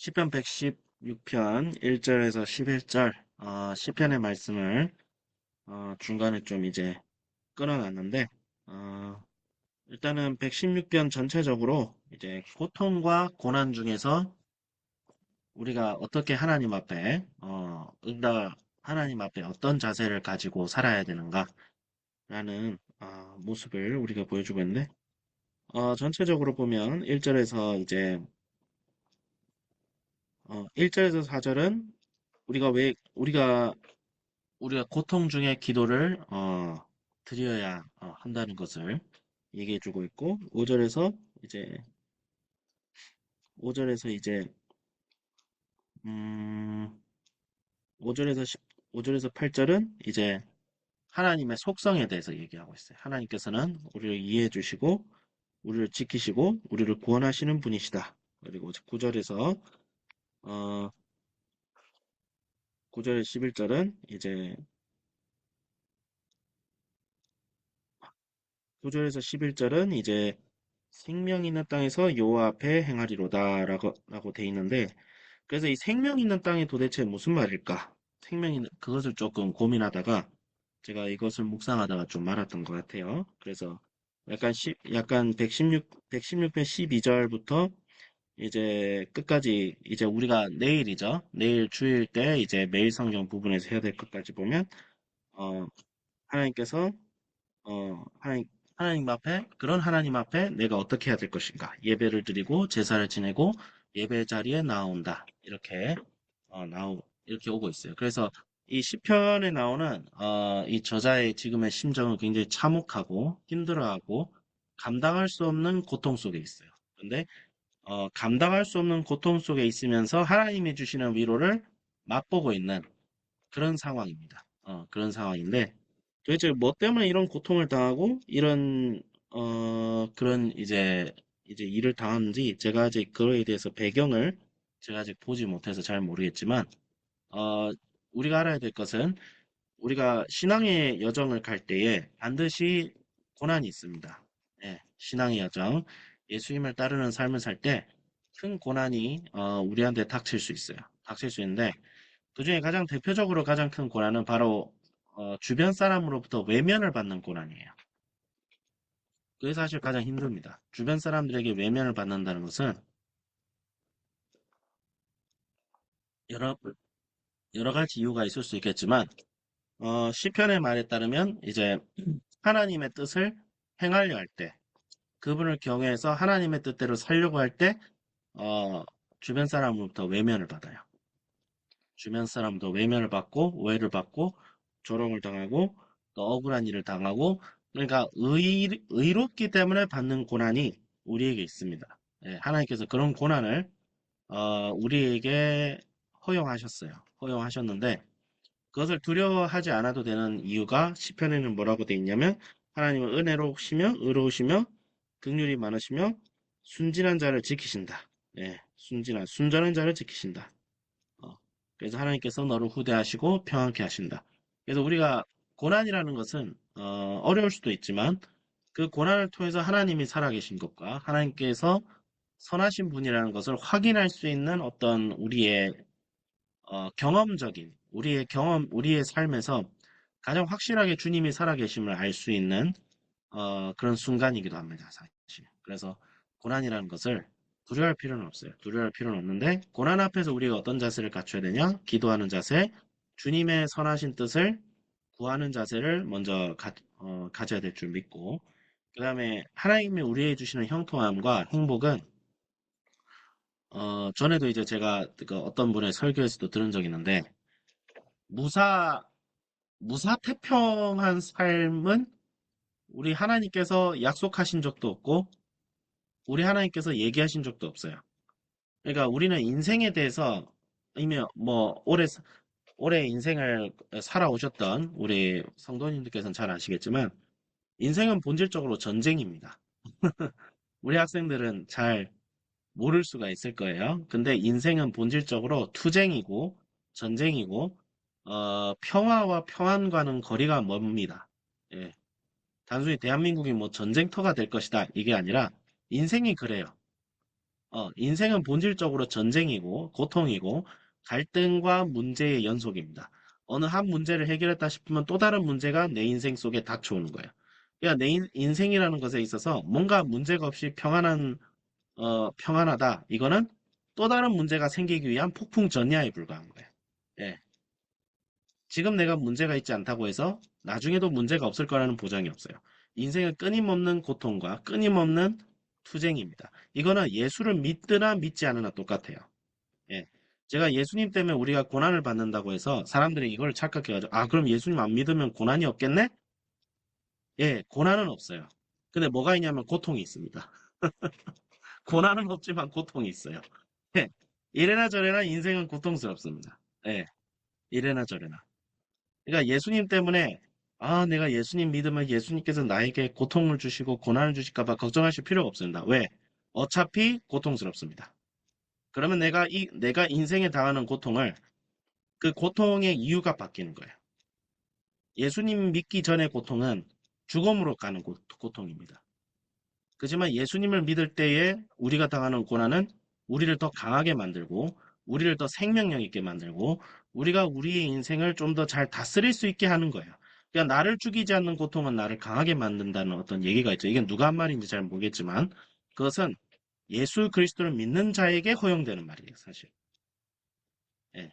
시편 116편 1절에서 11절 시편의 말씀을 중간에 좀 이제 끊어놨는데 어, 일단은 116편 전체적으로 이제 고통과 고난 중에서 우리가 어떻게 하나님 앞에 하나님 앞에 어떤 자세를 가지고 살아야 되는가라는 모습을 우리가 보여주고 있는데 전체적으로 보면 1절에서 이제 1절에서 4절은 우리가 고통 중에 기도를 드려야 한다는 것을 얘기해 주고 있고 5절에서 이제 음 5절에서 5절에서 8절은 이제 하나님의 속성에 대해서 얘기하고 있어요. 하나님께서는 우리를 이해해 주시고 우리를 지키시고 우리를 구원하시는 분이시다. 그리고 9절에서 9절 11절은 이제 9절에서 11절은 이제 생명 있는 땅에서 여호와 앞에 행하리로다라고 돼 있는데 그래서 이 생명 있는 땅이 도대체 무슨 말일까? 그것을 조금 고민하다가 제가 이것을 묵상하다가 좀 말았던 것 같아요. 그래서 약간 116편 12절부터 이제 끝까지 이제 우리가 내일이죠. 내일 주일 때 이제 매일 성경 부분에서 해야 될 것까지 보면 어, 하나님께서 하나님 앞에, 그런 하나님 앞에 내가 어떻게 해야 될 것인가? 예배를 드리고, 제사를 지내고, 예배 자리에 나온다. 이렇게 오고 있어요. 그래서 이 시편에 나오는, 이 저자의 지금의 심정은 굉장히 참혹하고, 힘들어하고, 감당할 수 없는 고통 속에 있어요. 근데, 감당할 수 없는 고통 속에 있으면서 하나님이 주시는 위로를 맛보고 있는 그런 상황입니다. 그런 상황인데, 도대체 뭐 때문에 이런 고통을 당하고 그런 이제 일을 당하는지 제가 아직 그거에 대해서 배경을 제가 아직 보지 못해서 잘 모르겠지만 어, 우리가 알아야 될 것은 우리가 신앙의 여정을 갈 때에 반드시 고난이 있습니다. 예, 신앙의 여정, 예수님을 따르는 삶을 살 때 큰 고난이 우리한테 닥칠 수 있어요. 닥칠 수 있는데 그중에 가장 대표적으로 가장 큰 고난은 바로 주변 사람으로부터 외면을 받는 고난이에요. 그게 사실 가장 힘듭니다. 주변 사람들에게 외면을 받는다는 것은 여러, 여러 가지 이유가 있을 수 있겠지만, 시편의 말에 따르면 이제 하나님의 뜻을 행하려 할 때, 그분을 경외해서 하나님의 뜻대로 살려고 할 때, 어, 주변 사람으로부터 외면을 받아요. 주변 사람도 외면을 받고, 오해를 받고, 조롱을 당하고, 또 억울한 일을 당하고, 그러니까 의롭기 때문에 받는 고난이 우리에게 있습니다. 예, 하나님께서 그런 고난을 우리에게 허용하셨어요. 허용하셨는데 그것을 두려워하지 않아도 되는 이유가 시편에는 뭐라고 돼 있냐면 하나님은 은혜로우시며 의로우시며 긍휼이 많으시며 순진한 자를 지키신다. 예, 순전한 자를 지키신다. 어, 그래서 하나님께서 너를 후대하시고 평안케 하신다. 그래서 우리가 고난이라는 것은 어려울 수도 있지만 그 고난을 통해서 하나님이 살아계신 것과 하나님께서 선하신 분이라는 것을 확인할 수 있는 어떤 우리의 경험적인 우리의 삶에서 가장 확실하게 주님이 살아계심을 알 수 있는 그런 순간이기도 합니다, 사실. 그래서 고난이라는 것을 두려워할 필요는 없어요. 두려워할 필요는 없는데 고난 앞에서 우리가 어떤 자세를 갖춰야 되냐? 기도하는 자세, 주님의 선하신 뜻을 구하는 자세를 먼저 가져야 될 줄 믿고 그 다음에 하나님이 우리에게 주시는 형통함과 행복은 전에도 이제 제가 그 어떤 분의 설교에서도 들은 적이 있는데, 무사, 무사태평한 삶은 우리 하나님께서 약속하신 적도 없고, 우리 하나님께서 얘기하신 적도 없어요. 그러니까 우리는 인생에 대해서 이미 뭐, 오래 인생을 살아오셨던 우리 성도님들께서는 잘 아시겠지만, 인생은 본질적으로 전쟁입니다. 우리 학생들은 잘 모를 수가 있을 거예요. 근데 인생은 본질적으로 투쟁이고 전쟁이고 평화와 평안과는 거리가 멉니다. 예, 단순히 대한민국이 뭐 전쟁터가 될 것이다 이게 아니라 인생이 그래요. 인생은 본질적으로 전쟁이고 고통이고 갈등과 문제의 연속입니다. 어느 한 문제를 해결했다 싶으면 또 다른 문제가 내 인생 속에 닥쳐오는 거예요. 그러니까 내 인생이라는 것에 있어서 뭔가 문제가 없이 평안하다. 이거는 또 다른 문제가 생기기 위한 폭풍 전야에 불과한 거예요. 예. 지금 내가 문제가 있지 않다고 해서 나중에도 문제가 없을 거라는 보장이 없어요. 인생은 끊임없는 고통과 끊임없는 투쟁입니다. 이거는 예수를 믿으나 믿지 않으나 똑같아요. 예. 제가 예수님 때문에 우리가 고난을 받는다고 해서 사람들이 이걸 착각해가지고, 아, 그럼 예수님 안 믿으면 고난이 없겠네? 예, 고난은 없어요. 근데 뭐가 있냐면 고통이 있습니다. 고난은 없지만 고통이 있어요. 예. 이래나 저래나 인생은 고통스럽습니다. 예. 이래나 저래나. 그러니까 예수님 때문에 아, 내가 예수님 믿으면 예수님께서 나에게 고통을 주시고 고난을 주실까 봐 걱정하실 필요가 없습니다. 왜? 어차피 고통스럽습니다. 그러면 내가 인생에 당하는 고통을 그 고통의 이유가 바뀌는 거예요. 예수님 믿기 전의 고통은 죽음으로 가는 고통입니다. 그지만 예수님을 믿을 때에 우리가 당하는 고난은 우리를 더 강하게 만들고 우리를 더 생명력 있게 만들고 우리가 우리의 인생을 좀 더 잘 다스릴 수 있게 하는 거예요. 그러니까 나를 죽이지 않는 고통은 나를 강하게 만든다는 어떤 얘기가 있죠. 이게 누가 한 말인지 잘 모르겠지만 그것은 예수 그리스도를 믿는 자에게 허용되는 말이에요, 사실. 예.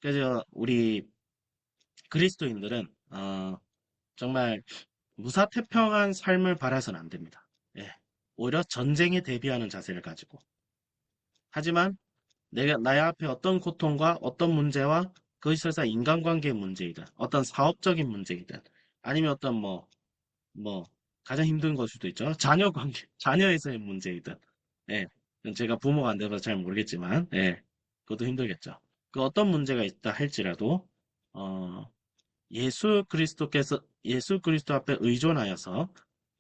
그래서 우리 그리스도인들은 정말 무사태평한 삶을 바라서는 안 됩니다. 예. 오히려 전쟁에 대비하는 자세를 가지고 하지만 내가 나의 앞에 어떤 고통과 어떤 문제와 그것이 설사 인간관계의 문제이든 어떤 사업적인 문제이든 아니면 어떤 뭐 가장 힘든 걸 수도 있죠. 자녀 관계, 자녀에서의 문제이든 예. 제가 부모가 안 돼서 잘 모르겠지만 예. 그것도 힘들겠죠. 그 어떤 문제가 있다 할지라도 어, 예수 그리스도 앞에 의존하여서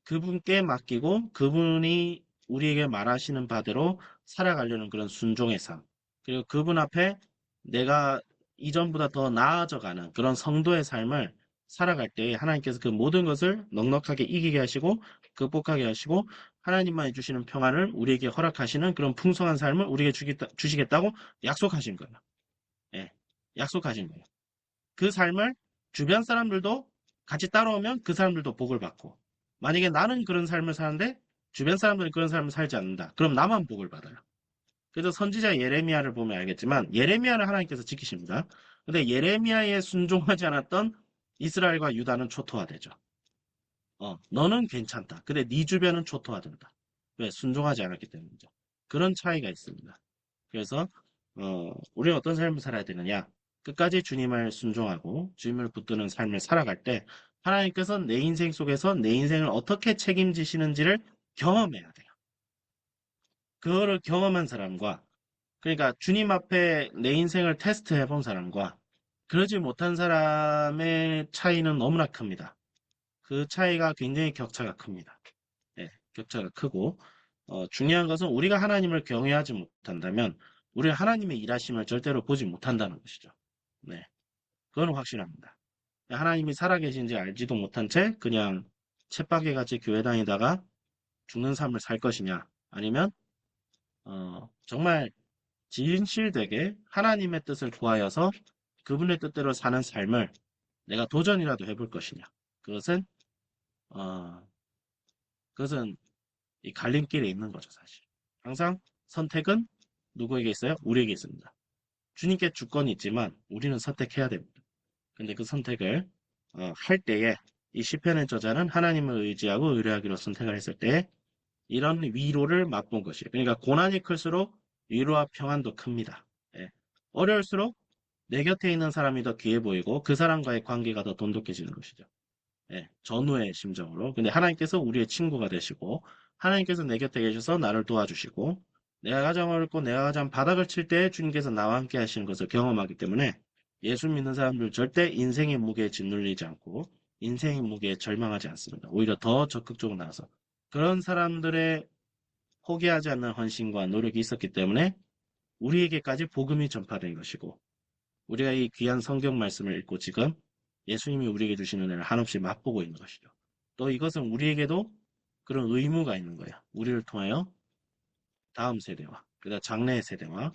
그분께 맡기고 그분이 우리에게 말하시는 바대로 살아가려는 그런 순종의 삶. 그리고 그분 앞에 내가 이전보다 더 나아져가는 그런 성도의 삶을 살아갈 때 하나님께서 그 모든 것을 넉넉하게 이기게 하시고 극복하게 하시고 하나님만 주시는 평안을 우리에게 허락하시는 그런 풍성한 삶을 우리에게 주시겠다고 약속하신 거예요. 예, 약속하신 거예요. 그 삶을 주변 사람들도 같이 따라오면 그 사람들도 복을 받고 만약에 나는 그런 삶을 사는데 주변 사람들은 그런 삶을 살지 않는다. 그럼 나만 복을 받아요. 그래서 선지자 예레미야를 보면 알겠지만 예레미야를 하나님께서 지키십니다. 근데 예레미야에 순종하지 않았던 이스라엘과 유다는 초토화되죠. 너는 괜찮다. 근데 네 주변은 초토화된다. 왜? 순종하지 않았기 때문이죠. 그런 차이가 있습니다. 그래서 우리는 어떤 삶을 살아야 되느냐? 끝까지 주님을 순종하고 주님을 붙드는 삶을 살아갈 때 하나님께서 내 인생 속에서 내 인생을 어떻게 책임지시는지를 경험해야 돼요. 그거를 경험한 사람과 그러니까 주님 앞에 내 인생을 테스트해 본 사람과 그러지 못한 사람의 차이는 너무나 큽니다. 그 차이가 굉장히 격차가 큽니다. 예, 격차가 크고 중요한 것은 우리가 하나님을 경외하지 못한다면 우리가 하나님의 일하심을 절대로 보지 못한다는 것이죠. 네, 그건 확실합니다. 하나님이 살아계신지 알지도 못한 채 그냥 쳇바퀴같이 교회 다니다가 죽는 삶을 살 것이냐 아니면 정말 진실되게 하나님의 뜻을 구하여서 그분의 뜻대로 사는 삶을 내가 도전이라도 해볼 것이냐. 그것은 어, 그것은 이 갈림길에 있는 거죠, 사실. 항상 선택은 누구에게 있어요? 우리에게 있습니다. 주님께 주권이 있지만 우리는 선택해야 됩니다. 근데 그 선택을 할 때에 이 시편의 저자는 하나님을 의지하고 의뢰하기로 선택을 했을 때 이런 위로를 맛본 것이에요. 그러니까 고난이 클수록 위로와 평안도 큽니다. 예. 어려울수록 내 곁에 있는 사람이 더 귀해 보이고 그 사람과의 관계가 더 돈독해지는 것이죠. 예, 전후의 심정으로. 근데 하나님께서 우리의 친구가 되시고, 하나님께서 내 곁에 계셔서 나를 도와주시고, 내가 가장 어렵고 내가 가장 바닥을 칠 때 주님께서 나와 함께 하시는 것을 경험하기 때문에 예수 믿는 사람들 절대 인생의 무게에 짓눌리지 않고 인생의 무게에 절망하지 않습니다. 오히려 더 적극적으로 나와서 그런 사람들의 포기하지 않는 헌신과 노력이 있었기 때문에 우리에게까지 복음이 전파된 것이고 우리가 이 귀한 성경 말씀을 읽고 지금 예수님이 우리에게 주시는 은혜를 한없이 맛보고 있는 것이죠. 또 이것은 우리에게도 그런 의무가 있는 거예요. 우리를 통하여 다음 세대와, 그다음 장래 세대와,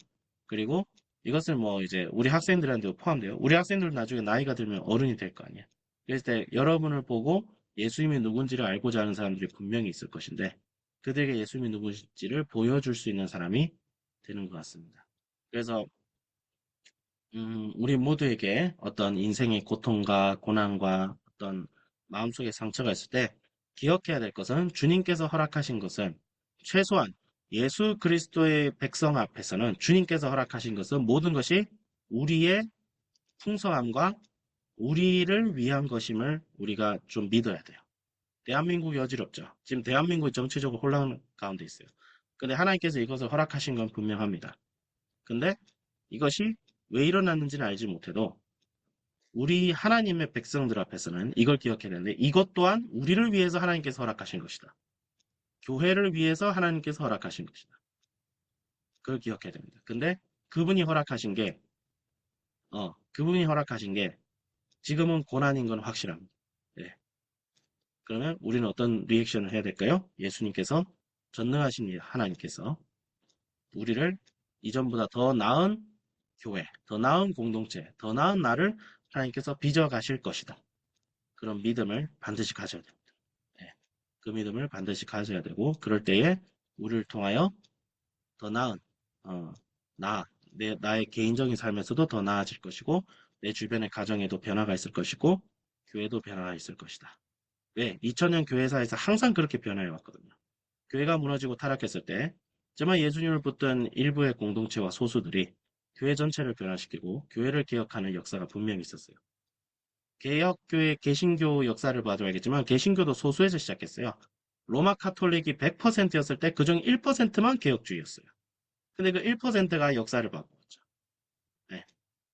그리고 이것을 뭐 이제 우리 학생들한테도 포함돼요. 우리 학생들 나중에 나이가 들면 어른이 될 거 아니에요. 그랬을 때 여러분을 보고 예수님이 누군지를 알고자 하는 사람들이 분명히 있을 것인데 그들에게 예수님이 누구인지를 보여줄 수 있는 사람이 되는 것 같습니다. 그래서 우리 모두에게 어떤 인생의 고통과 고난과 어떤 마음속에 상처가 있을 때 기억해야 될 것은 주님께서 허락하신 것은 최소한 예수 그리스도의 백성 앞에서는 주님께서 허락하신 것은 모든 것이 우리의 풍성함과 우리를 위한 것임을 우리가 좀 믿어야 돼요. 대한민국이 어지럽죠. 지금 대한민국이 정치적으로 혼란 가운데 있어요. 근데 하나님께서 이것을 허락하신 건 분명합니다. 근데 이것이 왜 일어났는지는 알지 못해도 우리 하나님의 백성들 앞에서는 이걸 기억해야 되는데 이것 또한 우리를 위해서 하나님께서 허락하신 것이다. 교회를 위해서 하나님께서 허락하신 것이다. 그걸 기억해야 됩니다. 근데 그분이 허락하신 게 그분이 허락하신 게 지금은 고난인 건 확실합니다. 예. 그러면 우리는 어떤 리액션을 해야 될까요? 예수님께서 전능하신 하나님께서 우리를 이전보다 더 나은 교회, 더 나은 공동체, 더 나은 나를 하나님께서 빚어 가실 것이다. 그런 믿음을 반드시 가져야 됩니다. 예. 그 믿음을 반드시 가져야 되고 그럴 때에 우리를 통하여 더 나은 어, 나의 개인적인 삶에서도 더 나아질 것이고 내 주변의 가정에도 변화가 있을 것이고 교회도 변화가 있을 것이다. 왜? 2000년 교회사에서 항상 그렇게 변화해 왔거든요. 교회가 무너지고 타락했을 때 정말 예수님을 붙든 일부의 공동체와 소수들이 교회 전체를 변화시키고 교회를 개혁하는 역사가 분명히 있었어요. 개혁교회 개신교 역사를 봐도 알겠지만 개신교도 소수에서 시작했어요. 로마 카톨릭이 100%였을 때 그중 1%만 개혁주의였어요. 근데 그 1%가 역사를 바꾸었죠. 네,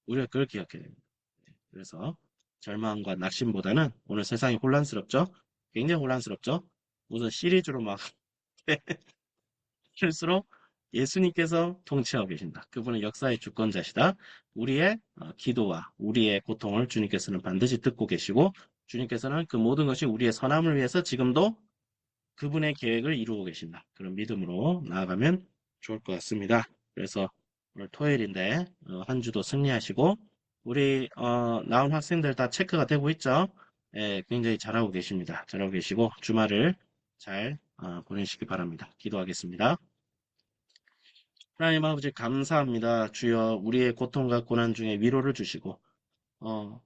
우리가 그걸 기억해야 됩니다. 네, 그래서 절망과 낙심보다는 오늘 세상이 혼란스럽죠? 굉장히 혼란스럽죠? 무슨 시리즈로 막 할수록 예수님께서 통치하고 계신다. 그분은 역사의 주권자시다. 우리의 기도와 우리의 고통을 주님께서는 반드시 듣고 계시고 주님께서는 그 모든 것이 우리의 선함을 위해서 지금도 그분의 계획을 이루고 계신다. 그런 믿음으로 나아가면 좋을 것 같습니다. 그래서 오늘 토요일인데 한 주도 승리하시고 우리 나온 학생들 다 체크가 되고 있죠? 예, 굉장히 잘하고 계십니다. 잘하고 계시고 주말을 잘 보내시기 바랍니다. 기도하겠습니다. 하나님 아버지 감사합니다. 주여 우리의 고통과 고난 중에 위로를 주시고 어,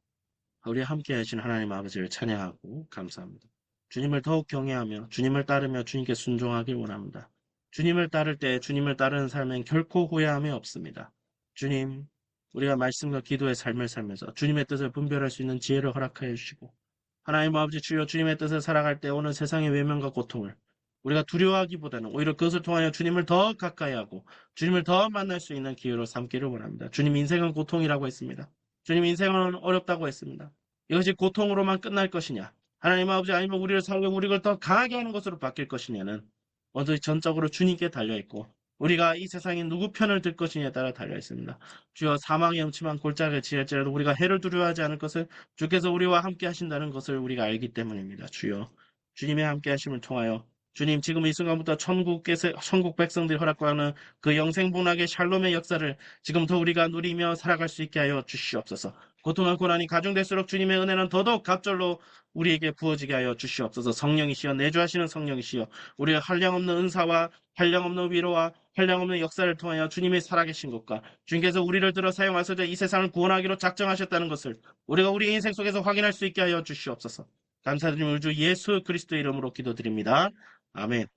우리 함께 하신 하나님 아버지를 찬양하고 감사합니다. 주님을 더욱 경외하며 주님을 따르며 주님께 순종하길 원합니다. 주님을 따를 때 주님을 따르는 삶엔 결코 후회함이 없습니다. 주님, 우리가 말씀과 기도의 삶을 살면서 주님의 뜻을 분별할 수 있는 지혜를 허락하여 주시고 하나님 아버지 주여 주님의 뜻을 살아갈 때 오는 세상의 외면과 고통을 우리가 두려워하기보다는 오히려 그것을 통하여 주님을 더 가까이 하고 주님을 더 만날 수 있는 기회로 삼기를 원합니다. 주님 인생은 고통이라고 했습니다. 주님 인생은 어렵다고 했습니다. 이것이 고통으로만 끝날 것이냐? 하나님 아버지 아니면 우리를 살려 우리를 더 강하게 하는 것으로 바뀔 것이냐는 먼저 전적으로 주님께 달려있고 우리가 이 세상에 누구 편을 들 것이냐에 따라 달려있습니다. 주여 사망의 음침한 골짜기를 지날지라도 우리가 해를 두려워하지 않을 것을 주께서 우리와 함께 하신다는 것을 우리가 알기 때문입니다. 주여 주님의 함께 하심을 통하여 주님 지금 이 순간부터 천국 백성들이 허락하는 그 영생분학의 샬롬의 역사를 지금부터 우리가 누리며 살아갈 수 있게 하여 주시옵소서. 고통과 고난이 가중될수록 주님의 은혜는 더더욱 갑절로 우리에게 부어지게 하여 주시옵소서. 성령이시여 내주하시는 성령이시여 우리의 한량없는 은사와 한량없는 위로와 한량없는 역사를 통하여 주님의 살아계신 것과 주님께서 우리를 들어 사용하셔서 이 세상을 구원하기로 작정하셨다는 것을 우리가 우리 인생 속에서 확인할 수 있게 하여 주시옵소서. 감사드리며 우리 주 예수 그리스도의 이름으로 기도드립니다. 아멘.